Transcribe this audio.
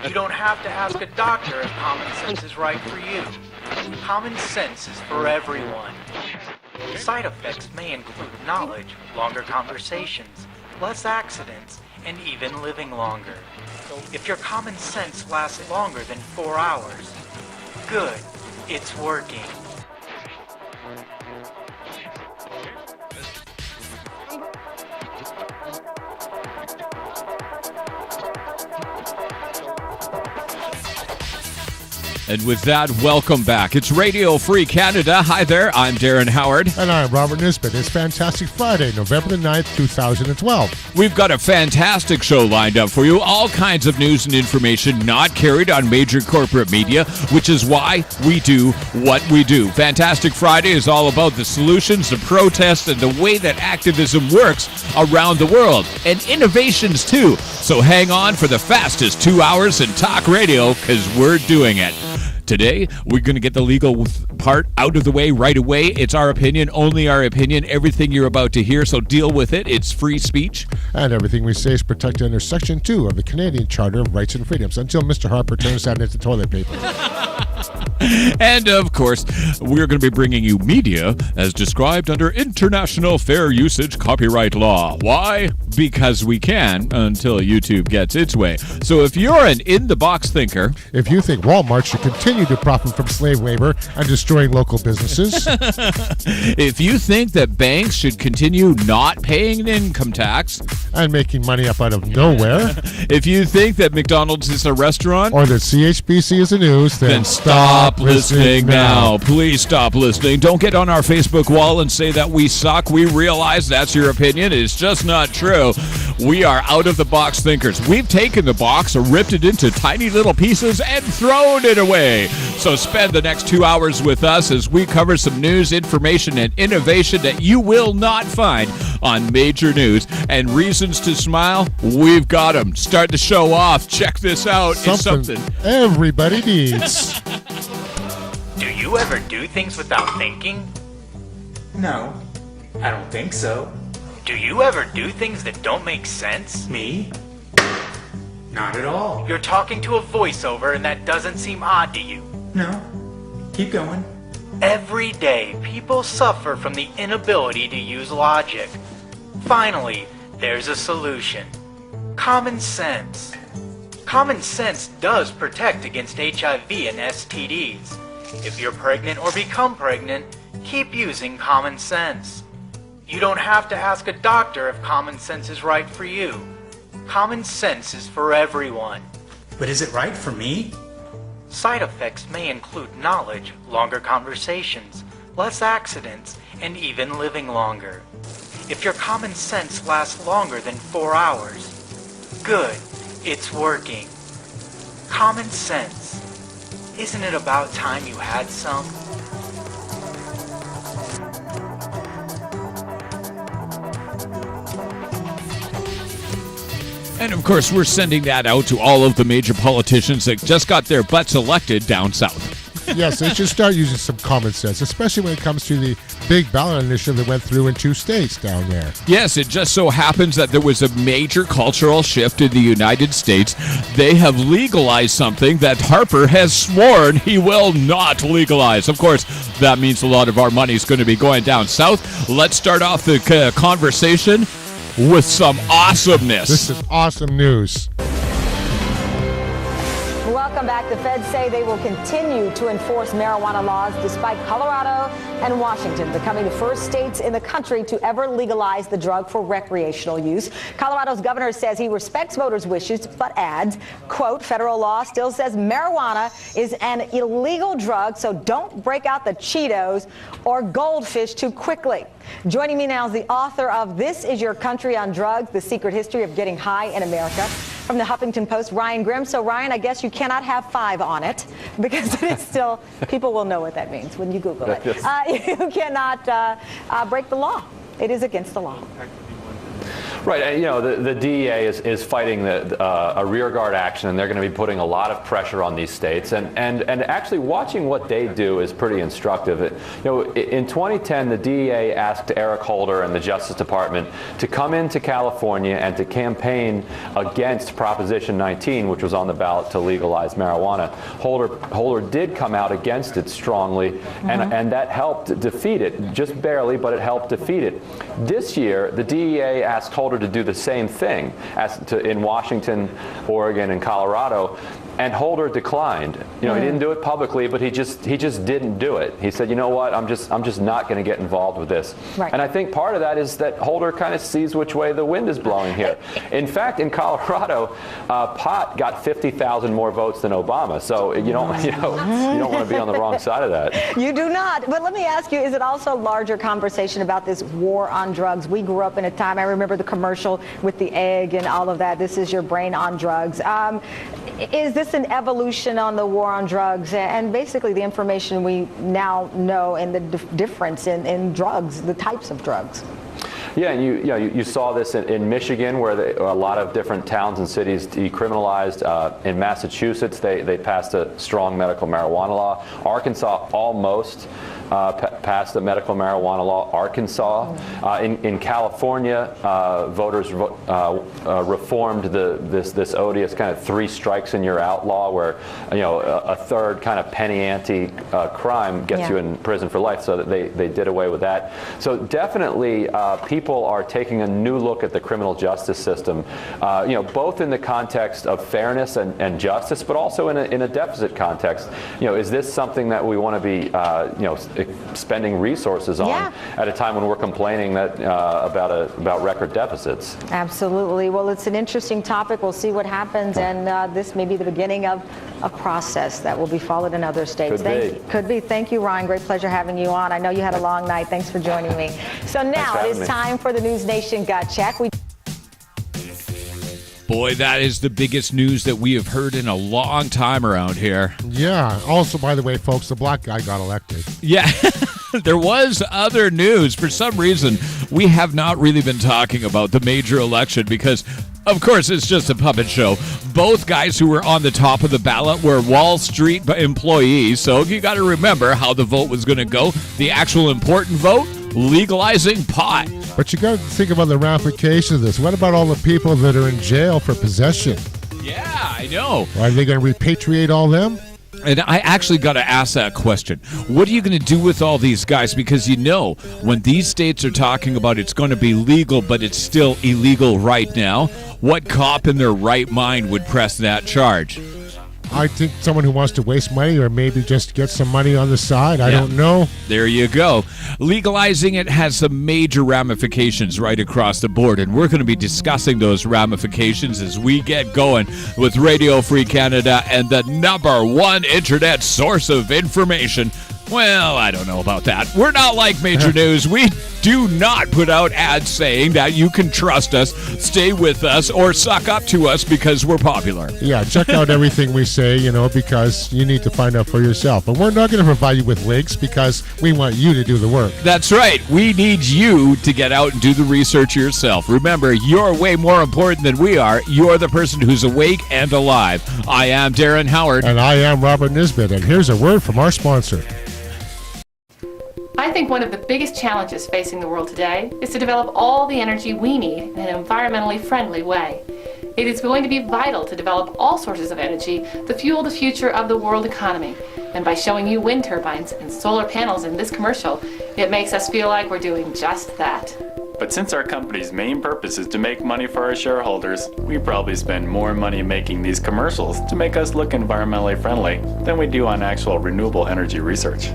You don't have to ask a doctor if common sense is right for you. Common sense is for everyone. Side effects may include knowledge, longer conversations, less accidents, and even living longer. If your common sense lasts longer than 4 hours, good, it's working. And with that, welcome back. It's Radio Free Canada. Hi there, I'm Darren Howard. And I'm Robert Nisbet. It's Fantastic Friday, November the 9th, 2012. We've got a fantastic show lined up for you. All kinds of news and information not carried on major corporate media, which is why we do what we do. Fantastic Friday is all about the solutions, the protests, and the way that activism works around the world. And innovations, too. So hang on for the fastest 2 hours in talk radio, because we're doing it. Today, we're going to get the legal part out of the way right away. It's our opinion, only our opinion. Everything you're about to hear, so deal with it. It's free speech. And everything we say is protected under Section 2 of the Canadian Charter of Rights and Freedoms until Mr. Harper turns that into toilet paper. And, of course, we're going to be bringing you media as described under International Fair Usage Copyright Law. Why? Because we can until YouTube gets its way. So if you're an in-the-box thinker... If you think Walmart should continue to profit from slave labor and destroying local businesses... If you think that banks should continue not paying an income tax... And making money up out of nowhere... If you think that McDonald's is a restaurant... Or that CHBC is the news, then stop listening now. Please stop listening. Don't get on our Facebook wall and say that we suck. We realize that's your opinion. It's just not true. We are out-of-the-box thinkers. We've taken the box, ripped it into tiny little pieces, and thrown it away. So spend the next 2 hours with us as we cover some news, information, and innovation that you will not find on major news. And reasons to smile, we've got them. Start the show off. Check this out. It's something everybody needs. Do you ever do things without thinking? No, I don't think so. Do you ever do things that don't make sense? Me? Not at all. You're talking to a voiceover and that doesn't seem odd to you. No, keep going. Every day, people suffer from the inability to use logic. Finally, there's a solution. Common sense. Common sense does protect against HIV and STDs. If you're pregnant or become pregnant, keep using common sense. You don't have to ask a doctor if common sense is right for you. Common sense is for everyone. But is it right for me? Side effects may include knowledge, longer conversations, less accidents, and even living longer. If your common sense lasts longer than 4 hours, good, it's working. Common sense. Isn't it about time you had some? And, of course, we're sending that out to all of the major politicians that just got their butts elected down south. Yes, they should start using some common sense, especially when it comes to the big ballot initiative that went through in 2 states down there. Yes, it just so happens that there was a major cultural shift in the United States. They have legalized something that Harper has sworn he will not legalize. Of course, that means a lot of our money is going to be going down south. Let's start off the conversation with some awesomeness. This is awesome news. Welcome back. The feds say they will continue to enforce marijuana laws despite Colorado and Washington becoming the first states in the country to ever legalize the drug for recreational use. Colorado's governor says he respects voters' wishes, but adds, quote, federal law still says marijuana is an illegal drug, so don't break out the Cheetos or goldfish too quickly. Joining me now is the author of This Is Your Country on Drugs, The Secret History of Getting High in America, from the Huffington Post, Ryan Grimm. So, Ryan, I guess you cannot have 5 on it because it is still, people will know what that means when you Google it. You cannot break the law. It is against the law. Right, and the DEA is fighting a rearguard action, and they're going to be putting a lot of pressure on these states. And actually watching what they do is pretty instructive. In 2010, the DEA asked Eric Holder and the Justice Department to come into California and to campaign against Proposition 19, which was on the ballot to legalize marijuana. Holder did come out against it strongly, and that helped defeat it, just barely, but it helped defeat it. This year, the DEA asked Holder to do the same thing in Washington, Oregon, and Colorado. And Holder declined. He didn't do it publicly, but he just didn't do it. He said, you know what, I'm just not going to get involved with this. Right. And I think part of that is that Holder kind of sees which way the wind is blowing here. In fact, in Colorado, pot got 50,000 more votes than Obama. So you don't want to be on the wrong side of that. You do not. But let me ask you, is it also a larger conversation about this war on drugs? We grew up in a time, I remember the commercial with the egg and all of that. This is your brain on drugs. Is this an evolution on the war on drugs and basically the information we now know and the difference in drugs, the types of drugs? Yeah, and you saw this in Michigan, where a lot of different towns and cities decriminalized. In Massachusetts, they passed a strong medical marijuana law. Arkansas almost passed a medical marijuana law. Arkansas, in California, voters reformed this odious kind of 3 strikes and you're outlaw, where a third kind of penny ante crime gets you in prison for life. So that they did away with that. So definitely, people are taking a new look at the criminal justice system, both in the context of fairness and justice, but also in a deficit context. Is this something that we want to be, spending resources on at a time when we're complaining that about record deficits? Absolutely. Well, it's an interesting topic. We'll see what happens, and this may be the beginning of a process that will be followed in other states. Could be. Thank you, Ryan. Great pleasure having you on. I know you had a long night. Thanks for joining me. So now it is time for the News Nation Gut Check. Boy, that is the biggest news that we have heard in a long time around here. Yeah. Also, by the way, folks, the black guy got elected. Yeah. There was other news. For some reason, we have not really been talking about the major election because, of course, it's just a puppet show. Both guys who were on the top of the ballot were Wall Street employees, so you got to remember how the vote was going to go. The actual important vote, legalizing pot. But you got to think about the ramifications of this. What about all the people that are in jail for possession? Yeah, I know. Are they going to repatriate all them? And I actually got to ask that question. What are you going to do with all these guys? Because when these states are talking about it's going to be legal, but it's still illegal right now, what cop in their right mind would press that charge? I think someone who wants to waste money or maybe just get some money on the side. I don't know. There you go. Legalizing it has some major ramifications right across the board, and we're going to be discussing those ramifications as we get going with Radio Free Canada and the #1 internet source of information. Well, I don't know about that. We're not like Major News. We do not put out ads saying that you can trust us, stay with us, or suck up to us because we're popular. Yeah, check out everything we say, because you need to find out for yourself. And we're not going to provide you with links because we want you to do the work. That's right. We need you to get out and do the research yourself. Remember, you're way more important than we are. You're the person who's awake and alive. I am Darren Howard. And I am Robert Nisbet. And here's a word from our sponsor. I think one of the biggest challenges facing the world today is to develop all the energy we need in an environmentally friendly way. It is going to be vital to develop all sources of energy to fuel the future of the world economy. And by showing you wind turbines and solar panels in this commercial, it makes us feel like we're doing just that. But since our company's main purpose is to make money for our shareholders, we probably spend more money making these commercials to make us look environmentally friendly than we do on actual renewable energy research.